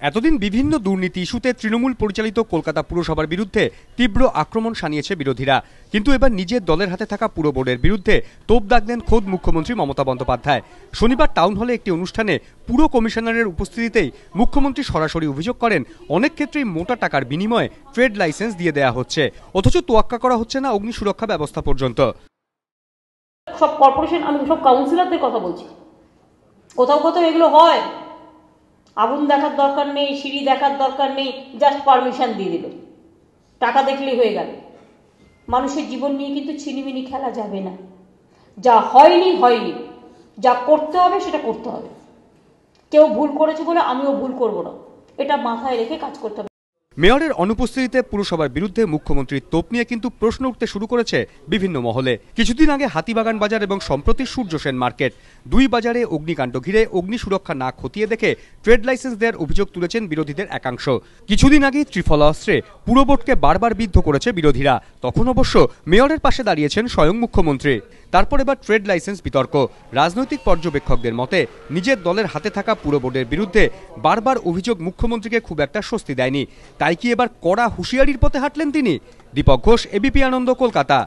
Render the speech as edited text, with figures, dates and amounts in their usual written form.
এতদিন বিভিন্ন দুর্নীতি ইস্যুতে তৃণমূল পরিচালিত কলকাতা পুরসভার বিরুদ্ধে তীব্র আক্রমণ শানিয়েছে বিরোধীরা, কিন্তু এবার নিজের দলের হাতে থাকা পুর বোর্ডের বিরুদ্ধে তোপ দাগলেন খোদ মুখ্যমন্ত্রী মমতা বন্দ্যোপাধ্যায়। শনিবার টাউন হলে একটি অনুষ্ঠানে পুর কমিশনারের উপস্থিতিতেই মুখ্যমন্ত্রী সরাসরি অভিযোগ করেন অনেক ক্ষেত্রেই মোটা টাকার বিনিময়ে ট্রেড লাইসেন্স দিয়ে দেওয়া হচ্ছে, অথচ তোয়াক্কা করা হচ্ছে না অগ্নি সুরক্ষা ব্যবস্থা পর্যন্ত। সব কর্পোরেশন, আমি সব কাউন্সিলরদের কথা বলছি, কোথাও কোথাও এগুলো হয়। আগুন দেখার দরকার নেই, সিঁড়ি দেখার দরকার নেই, জাস্ট পারমিশন দিয়ে দিল, টাকা দেখলেই হয়ে গেল। মানুষের জীবন নিয়ে কিন্তু ছিনিমিনি খেলা যাবে না। যা হয়নি হয়নি, যা করতে হবে সেটা করতে হবে। কেউ ভুল করেছে বলে আমিও ভুল করব না, এটা মাথায় রেখে কাজ করতে হবে। মেয়রের অনুপস্থিতিতে পুরসভার বিরুদ্ধে মুখ্যমন্ত্রীর তোপ নিয়ে কিন্তু প্রশ্ন উঠতে শুরু করেছে বিভিন্ন মহলে। কিছুদিন আগে হাতিবাগান বাজার এবং সম্প্রতি সূর্য সেন মার্কেট, দুই বাজারে অগ্নিকাণ্ড ঘিরে অগ্নি সুরক্ষা না খতিয়ে দেখে ট্রেড লাইসেন্স দেওয়ার অভিযোগ তুলেছেন বিরোধীদের একাংশ। কিছুদিন আগে ত্রিফলা অস্ত্রে পুর বোর্ডকে বারবার বিদ্ধ করেছে বিরোধীরা, তখন অবশ্য মেয়রের পাশে দাঁড়িয়েছেন স্বয়ং মুখ্যমন্ত্রী। তারপর এবার ট্রেড লাইসেন্স বিতর্ক। রাজনৈতিক পর্যবেক্ষকদের মতে নিজের দলের হাতে থাকা পুর বোর্ডের বিরুদ্ধে বারবার অভিযোগ মুখ্যমন্ত্রীকে খুব একটা স্বস্তি দেয়নি। তাই কি এবার কড়া হুঁশিয়ারির পথে হাঁটলেন তিনি? দীপক ঘোষ, এবিপি আনন্দ, কলকাতা।